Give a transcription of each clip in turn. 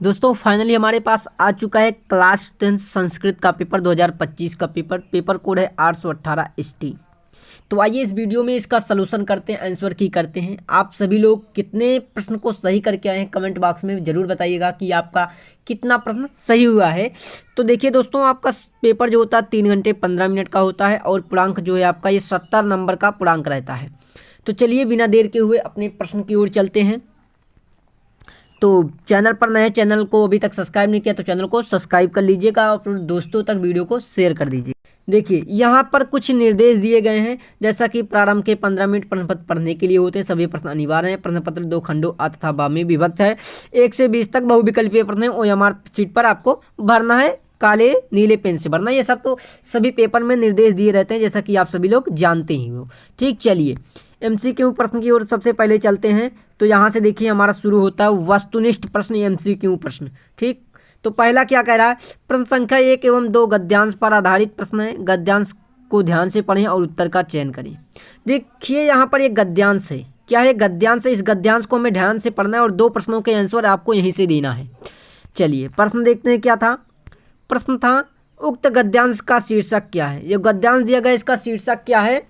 दोस्तों फाइनली हमारे पास आ चुका है क्लास 10 संस्कृत का पेपर 2025 का पेपर कोड है 818 ST। तो आइए इस वीडियो में इसका सलूशन करते हैं, आंसर की करते हैं। आप सभी लोग कितने प्रश्न को सही करके आए हैं कमेंट बॉक्स में ज़रूर बताइएगा कि आपका कितना प्रश्न सही हुआ है। तो देखिए दोस्तों, आपका पेपर जो होता है 3 घंटे 15 मिनट का होता है और पूर्णांक जो है आपका ये 70 नंबर का पूर्णांक रहता है। तो चलिए बिना देर के हुए अपने प्रश्न की ओर चलते हैं। तो चैनल पर नए, चैनल को अभी तक सब्सक्राइब नहीं किया तो चैनल को सब्सक्राइब कर लीजिएगा और फिर दोस्तों तक वीडियो को शेयर कर दीजिए। देखिए यहाँ पर कुछ निर्देश दिए गए हैं, जैसा कि प्रारंभ के 15 मिनट प्रश्न पत्र पढ़ने के लिए होते हैं। सभी प्रश्न अनिवार्य हैं। प्रश्न पत्र 2 खंडों आ तथा बा में विभक्त है। 1 से 20 तक बहुविकल्पीय प्रश्न है। OMR शीट पर आपको भरना है, काले नीले पेन से भरना। ये सब तो सभी पेपर में निर्देश दिए रहते हैं, जैसा कि आप सभी लोग जानते ही हो। ठीक, चलिए MCQ प्रश्न की ओर सबसे पहले चलते हैं। तो यहाँ से देखिए हमारा शुरू होता है वस्तुनिष्ठ प्रश्न, MCQ प्रश्न। ठीक, तो पहला क्या कह रहा है, प्रश्न संख्या 1 एवं 2 गद्यांश पर आधारित प्रश्न है। गद्यांश को ध्यान से पढ़ें और उत्तर का चयन करें। देखिए यहाँ पर एक गद्यांश है। क्या है, गद्यांश है। इस गद्यांश को हमें ध्यान से पढ़ना है और 2 प्रश्नों के आंसर आपको यहीं से देना है। चलिए प्रश्न देखते हैं क्या था। प्रश्न था उक्त गद्यांश का शीर्षक क्या है। ये गद्यांश दिया गया, इसका शीर्षक क्या है,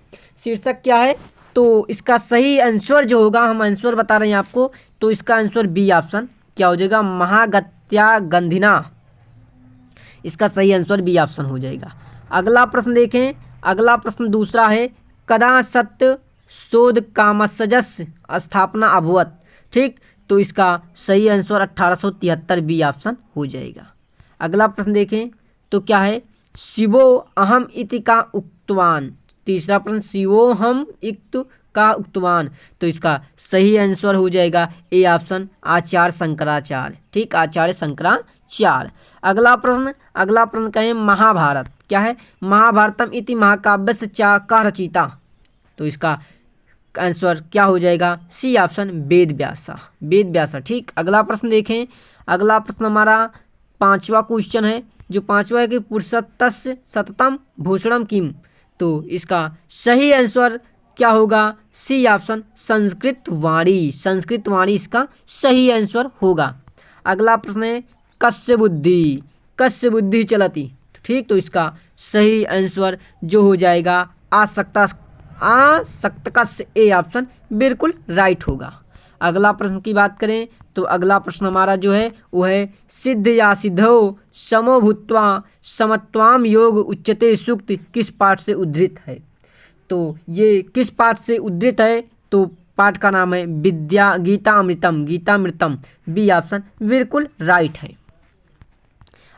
शीर्षक क्या है। तो इसका सही आंसर जो होगा, हम आंसर बता रहे हैं आपको, तो इसका आंसर बी ऑप्शन क्या हो जाएगा, महागत्या गंधिना। इसका सही आंसर बी ऑप्शन हो जाएगा। अगला प्रश्न देखें। अगला प्रश्न दूसरा है, कदा सत्य शोध कामसजस्य स्थापना अभवत। ठीक, तो इसका सही आंसर 1873 बी ऑप्शन हो जाएगा। अगला प्रश्न देखें तो क्या है, शिवो अहम इति का उक्तवान। तीसरा प्रश्न, शिवो हम इक्त का उक्तवान। तो इसका सही आंसर हो जाएगा ए ऑप्शन, आचार्य शंकराचार्य। ठीक, आचार्य शंकराचार्य। अगला प्रश्न, अगला प्रश्न कहें महाभारत। क्या है, महाभारतम इति महाकाव्य से का रचिता। तो इसका आंसर क्या हो जाएगा, सी ऑप्शन, वेद व्यासा, वेद व्यासा। ठीक, अगला प्रश्न देखें। अगला प्रश्न हमारा 5वां क्वेश्चन है। जो 5वां है कि पुरुषत्तस्य सततम भूषणम किम। तो इसका सही आंसर क्या होगा, सी ऑप्शन, संस्कृत वाणी। संस्कृत वाणी इसका सही आंसर होगा। अगला प्रश्न है कस्य बुद्धि, कस्य बुद्धि चलती। ठीक, तो इसका सही आंसर जो हो जाएगा आसक्तकस्य, ए ऑप्शन बिल्कुल राइट होगा। अगला प्रश्न की बात करें तो अगला प्रश्न हमारा जो है वो है सिद्ध या सिद्धो समो भूत्वा समत्वाम योग उच्यते सूक्त किस पाठ से उद्धृत है। तो ये किस पाठ से उद्धृत है, तो पाठ का नाम है विद्या गीतामृतम, गीतामृतम। बी ऑप्शन बिल्कुल राइट है।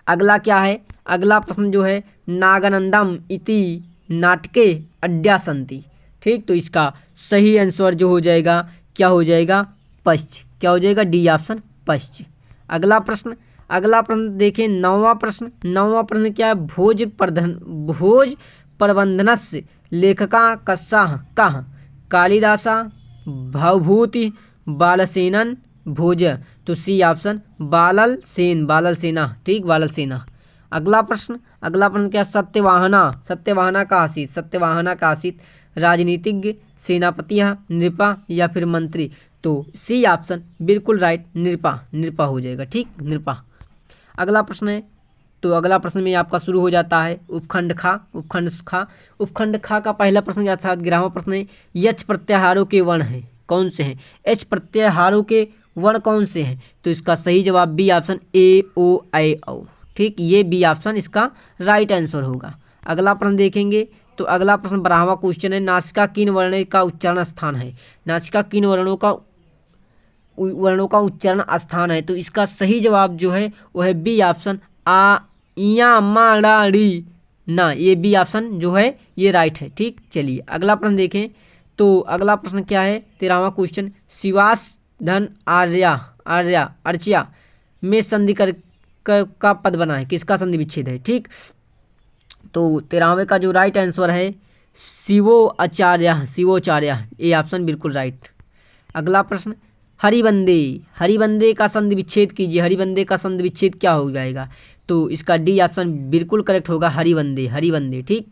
अगला क्या है, अगला प्रश्न जो है नागानंदम इति नाटके अड्या संति। ठीक, तो इसका सही आंसर जो हो जाएगा क्या हो जाएगा, पश्च। क्या हो जाएगा, डी ऑप्शन, पश्च। अगला प्रश्न, अगला प्रश्न देखें 9वां प्रश्न। 9वां प्रश्न क्या है, भोज प्रबंधनस्य लेखका कस्साह कह कालिदासा भवभूति बालसेनन भोज। तो सी ऑप्शन, बालल सेन, बालल सेना। ठीक, बालल सेना। अगला प्रश्न, अगला प्रश्न क्या, सत्यवाहना, सत्यवाहना का आसित, सत्यवाहना का आसित राजनीतिज्ञ, सेनापति, नृपा या फिर मंत्री। तो सी ऑप्शन बिल्कुल राइट, नृपा, नृपा हो जाएगा। ठीक, नृपा। अगला प्रश्न है, तो अगला प्रश्न में आपका शुरू हो जाता है उपखंड खा, उपखंड खा। उपखंड खा का पहला प्रश्न क्या था, 11वां प्रश्न है, यच प्रत्याहारों के वर्ण हैं कौन से हैं। एच प्रत्याहारों के वर्ण कौन से हैं। तो इसका सही जवाब बी ऑप्शन, ए ओ आई औ। ठीक, ये बी ऑप्शन इसका राइट आंसर होगा। अगला प्रश्न देखेंगे तो अगला प्रश्न 12वां क्वेश्चन है, नासिका किन वर्ण का उच्चारण स्थान है। नासिका किन वर्णों का उच्चारण स्थान है। तो इसका सही जवाब जो है वो है बी ऑप्शन, आ इया मा ड़ा री ना। ये बी ऑप्शन जो है ये राइट है। ठीक, चलिए अगला प्रश्न देखें तो अगला प्रश्न क्या है, 13वां क्वेश्चन, शिवास धन आर्या आर्या अर्चिया में संधि का पद बना है, किसका संधि विच्छेद है। ठीक, तो 13वें का जो राइट आंसर है शिवोचार्य, शिवोचार्य, ए ऑप्शन बिल्कुल राइट। अगला प्रश्न, हरिबंदे, हरिबंदे का संधि विच्छेद कीजिए। हरिबंदे का संधि विच्छेद क्या हो जाएगा। तो इसका डी ऑप्शन बिल्कुल करेक्ट होगा, हरिबंदे, हरिबंदे। ठीक,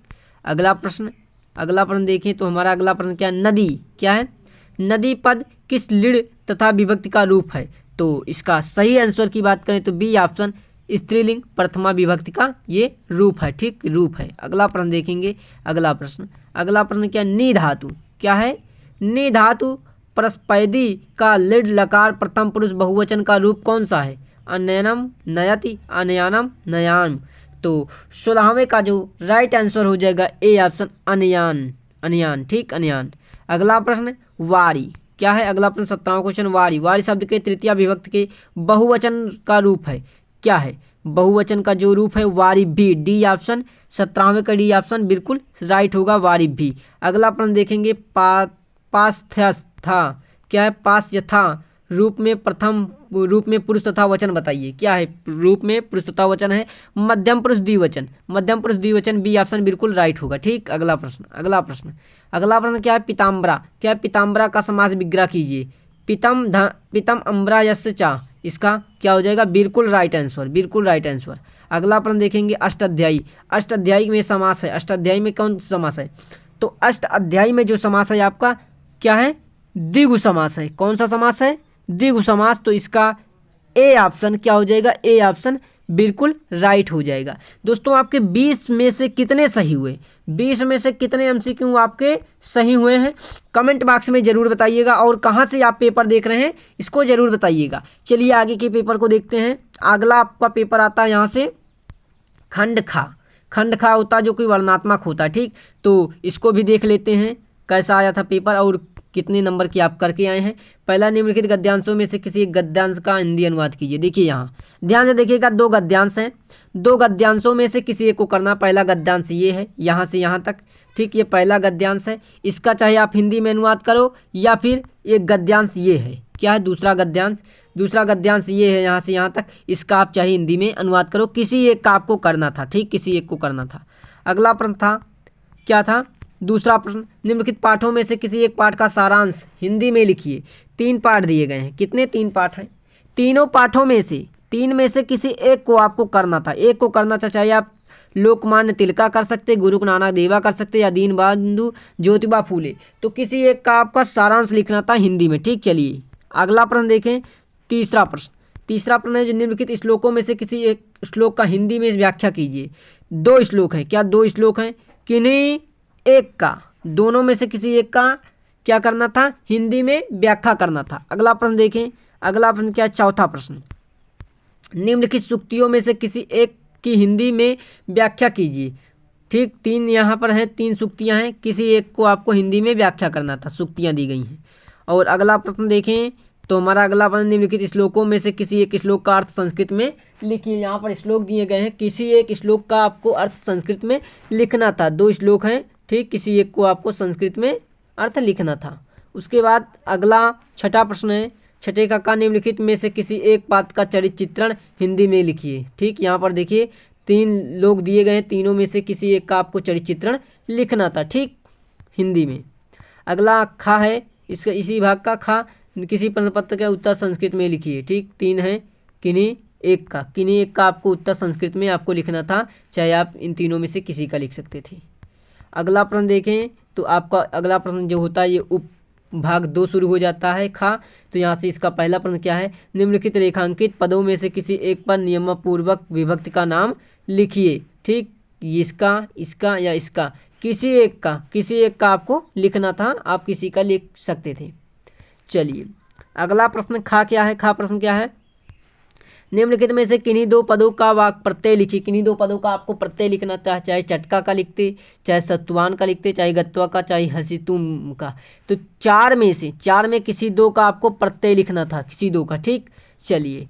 अगला प्रश्न, अगला प्रश्न देखें तो हमारा अगला प्रश्न क्या है, नदी। क्या है, नदी पद किस लिड़ तथा विभक्ति का रूप है। तो इसका सही आंसर की बात करें तो बी ऑप्शन स्त्रीलिंग प्रथमा विभक्ति का ये रूप है, ठीक, रूप है। अगला प्रश्न देखेंगे। अगला प्रश्न क्या, नि धातु क्या है, नि धातु परस्पैदी का लिड लकार प्रथम पुरुष बहुवचन का रूप कौन सा है, अनयनम, नयति, अनयानम, नयान। तो 16वें का जो राइट आंसर हो जाएगा ए ऑप्शन अनयान, अनयान, ठीक, अनयान। अगला प्रश्न वारी क्या है, अगला प्रश्न 17वां क्वेश्चन वारी, वारी शब्द के तृतीया विभक्ति के बहुवचन का रूप है, क्या है, बहुवचन का जो रूप है वारी भी, डी ऑप्शन, 17वें का डी ऑप्शन बिल्कुल राइट होगा, वारी भी। अगला प्रश्न देखेंगे पास था क्या है, पास यथा रूप में प्रथम रूप में पुरुष तथा वचन बताइए, क्या है, रूप में पुरुष तथा वचन है मध्यम पुरुष द्विवचन, मध्यम पुरुष द्विवचन, बी ऑप्शन बिल्कुल राइट होगा, ठीक। अगला प्रश्न क्या है, पीताम्बरा क्या है, पीताम्बरा का समास विग्रह कीजिए, पीतम अम्बरा यस्य चा, इसका क्या हो जाएगा, बिल्कुल राइट आंसर, बिल्कुल राइट आंसर। अगला प्रश्न देखेंगे अष्टाध्यायी, अष्टाध्यायी में समास है, अष्टाध्यायी में कौन समास है, तो अष्टाध्यायी में जो समास है आपका क्या है, द्विगु समास है, कौन सा समास है, द्विगु समास। तो इसका ए ऑप्शन क्या हो जाएगा, ए ऑप्शन बिल्कुल राइट हो जाएगा। दोस्तों आपके 20 में से कितने सही हुए, 20 में से कितने एमसीक्यू आपके सही हुए हैं, कमेंट बॉक्स में ज़रूर बताइएगा, और कहाँ से आप पेपर देख रहे हैं इसको ज़रूर बताइएगा। चलिए आगे के पेपर को देखते हैं। अगला आपका पेपर आता है यहाँ से खंड खा होता है जो कि वर्णनात्मक होता है, ठीक। तो इसको भी देख लेते हैं कैसा आया था पेपर और कितने नंबर की आप करके आए हैं। पहला, निम्नलिखित गद्यांशों में से किसी एक गद्यांश का हिंदी अनुवाद कीजिए। देखिए यहाँ ध्यान से देखिएगा, 2 गद्यांश हैं, 2 गद्यांशों में से किसी एक को करना। पहला गद्यांश ये है यहाँ से यहाँ तक, ठीक, ये पहला गद्यांश है, इसका चाहे आप हिंदी में अनुवाद करो, या फिर एक गद्यांश ये है, क्या है, दूसरा गद्यांश ये है यहाँ से यहाँ तक, इसका आप चाहे हिंदी में अनुवाद करो, किसी एक का आपको करना था, ठीक, किसी एक को करना था। अगला प्रश्न था, क्या था, दूसरा प्रश्न, निम्नलिखित पाठों में से किसी एक पाठ का सारांश हिंदी में लिखिए। 3 पाठ दिए गए हैं, कितने, 3 पाठ हैं, तीनों पाठों में से 3 में से किसी एक को आपको करना था, एक को करना था, चाहे आप लोकमान्य तिलक कर सकते, गुरु नानक देवा कर सकते, या दीनबंधु ज्योतिबा फूले, तो किसी एक का आपका सारांश लिखना था हिंदी में, ठीक। चलिए अगला प्रश्न देखें, तीसरा प्रश्न है, जो निम्नलिखित श्लोकों में से किसी एक श्लोक का हिंदी में व्याख्या कीजिए। 2 श्लोक हैं, क्या 2 श्लोक हैं, किन्हीं एक का, दोनों में से किसी एक का क्या करना था, हिंदी में व्याख्या करना था। अगला प्रश्न देखें, अगला प्रश्न क्या है, चौथा प्रश्न, निम्नलिखित सूक्तियों में से किसी एक की हिंदी में व्याख्या कीजिए, ठीक। 3 यहाँ पर हैं, 3 सूक्तियाँ हैं, किसी एक को आपको हिंदी में व्याख्या करना था, सूक्तियाँ दी गई हैं। और अगला प्रश्न देखें तो हमारा अगला प्रश्न, निम्नलिखित श्लोकों में से किसी एक श्लोक का अर्थ संस्कृत में लिखिए। यहाँ पर श्लोक दिए गए हैं, किसी एक श्लोक का आपको अर्थ संस्कृत में लिखना था, 2 श्लोक हैं, ठीक, किसी एक को आपको संस्कृत में अर्थ लिखना था। उसके बाद अगला छठा प्रश्न है, छठे का निम्नलिखित में से किसी एक पात्र का चरित्र चित्रण हिंदी में लिखिए, ठीक। यहाँ पर देखिए 3 लोग दिए गए हैं, तीनों में से किसी एक का आपको चरित्र चित्रण लिखना था, ठीक, हिंदी में। अगला खा है, इसका इसी भाग का खा, किसी प्रश्न पत्र का उत्तर संस्कृत में लिखिए, ठीक। 3 है, किन्हीं एक का आपको उत्तर संस्कृत में आपको लिखना था, चाहे आप इन तीनों में से किसी का लिख सकते थे। अगला प्रश्न देखें तो आपका अगला प्रश्न जो होता है ये उप भाग 2 शुरू हो जाता है खा। तो यहाँ से इसका पहला प्रश्न क्या है, निम्नलिखित रेखांकित पदों में से किसी एक पर नियमपूर्वक विभक्ति का नाम लिखिए, ठीक, इसका या इसका, किसी एक का आपको लिखना था, आप किसी का लिख सकते थे। चलिए अगला प्रश्न खा क्या है, खा प्रश्न क्या है, निम्नलिखित में से किन्हीं 2 पदों का वाक्य प्रत्यय लिखिए। किन्हीं 2 पदों का आपको प्रत्यय लिखना था, चाहे चटका का लिखते, चाहे सत्वान का लिखते, चाहे गत्वा का, चाहे हसीतुम का। तो 4 में किसी 2 का आपको प्रत्यय लिखना था, किसी 2 का, ठीक। चलिए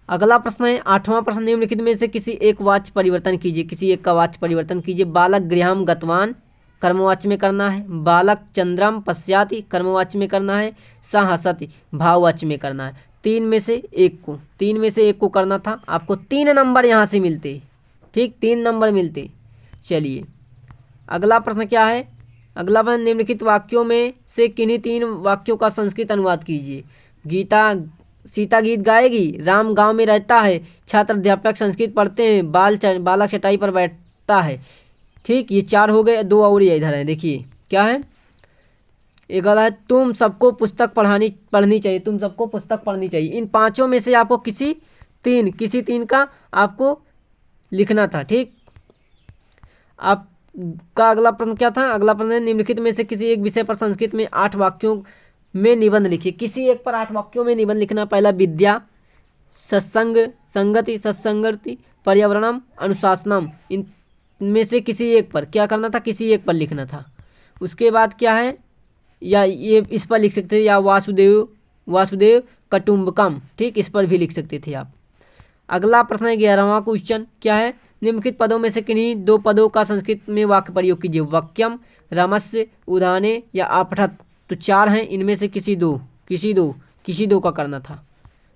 अगला प्रश्न है 8वां प्रश्न, निम्नलिखित में से किसी एक वाच्य परिवर्तन कीजिए, किसी एक का वाच्य परिवर्तन कीजिए। बालक गृहम गतवान कर्मवाच्य में करना है, बालक चंद्रम पश्याति कर्मवाच्य में करना है, स हसति भाववाच्य में करना है। 3 में से एक को करना था, आपको 3 नंबर यहाँ से मिलते, ठीक, 3 नंबर मिलते। चलिए अगला प्रश्न क्या है, अगला प्रश्न, निम्नलिखित वाक्यों में से किन्हीं 3 वाक्यों का संस्कृत अनुवाद कीजिए। सीता गीत गाएगी, राम गांव में रहता है, छात्र अध्यापक संस्कृत पढ़ते हैं, बालक चटाई पर बैठता है, ठीक। ये 4 हो गए, 2 और ये इधर है, देखिए क्या है, गलत। तुम सबको पुस्तक पढ़नी चाहिए, तुम सबको पुस्तक पढ़नी चाहिए। इन पांचों में से आपको किसी तीन का आपको लिखना था। ठीक, आपका अगला प्रश्न क्या था? अगला प्रश्न है निम्नलिखित में से किसी एक विषय पर संस्कृत में 8 वाक्यों में निबंध लिखिए। किसी एक पर 8 वाक्यों में निबंध लिखना। पहला विद्या, सत्संग, सत्संगति, पर्यावरणम, अनुशासनम। इन में से किसी एक पर क्या करना था? किसी एक पर लिखना था। उसके बाद क्या है, या ये इस पर लिख सकते थे, या वासुदेव कटुम्बकम। ठीक, इस पर भी लिख सकते थे आप। अगला प्रश्न है 11वां क्वेश्चन क्या है? निम्नलिखित पदों में से किन्हीं 2 पदों का संस्कृत में वाक्य प्रयोग कीजिए। वाक्यम, रमस्य, उदाने या आपठत। तो 4 हैं, इनमें से किसी दो का करना था।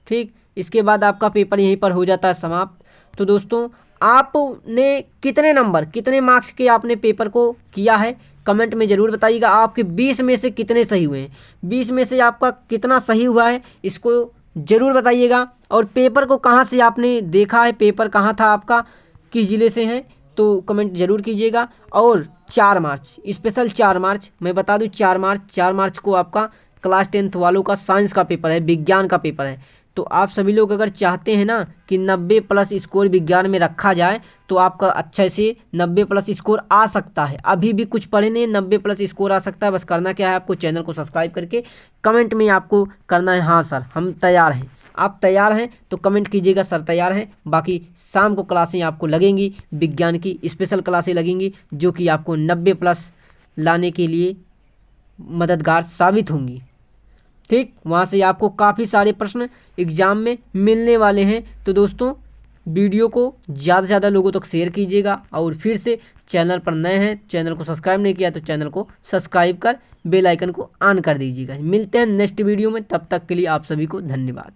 ठीक, इसके बाद आपका पेपर यहीं पर हो जाता है समाप्त। तो दोस्तों, आपने कितने मार्क्स के आपने पेपर को किया है कमेंट में ज़रूर बताइएगा। आपके 20 में से कितने सही हुए हैं, 20 में से आपका कितना सही हुआ है इसको ज़रूर बताइएगा। और पेपर को कहाँ से आपने देखा है, पेपर कहाँ था आपका, किस ज़िले से हैं, तो कमेंट ज़रूर कीजिएगा। और 4 मार्च स्पेशल 4 मार्च मैं बता दूं, 4 मार्च को आपका क्लास 10th वालों का साइंस का पेपर है, विज्ञान का पेपर है। तो आप सभी लोग अगर चाहते हैं ना कि 90+ स्कोर विज्ञान में रखा जाए, तो आपका अच्छे से 90+ स्कोर आ सकता है। अभी भी कुछ पढ़े नहीं, 90+ स्कोर आ सकता है। बस करना क्या है, आपको चैनल को सब्सक्राइब करके कमेंट में आपको करना है हाँ सर हम तैयार हैं। आप तैयार हैं तो कमेंट कीजिएगा सर तैयार हैं। बाकी शाम को क्लासें आपको लगेंगी, विज्ञान की स्पेशल क्लासें लगेंगी, जो कि आपको 90+ लाने के लिए मददगार साबित होंगी। ठीक, वहाँ से आपको काफ़ी सारे प्रश्न एग्ज़ाम में मिलने वाले हैं। तो दोस्तों, वीडियो को ज़्यादा से ज़्यादा लोगों तक शेयर कीजिएगा। और फिर से चैनल पर नए हैं, चैनल को सब्सक्राइब नहीं किया तो चैनल को सब्सक्राइब कर बेल आइकन को ऑन कर दीजिएगा। मिलते हैं नेक्स्ट वीडियो में, तब तक के लिए आप सभी को धन्यवाद।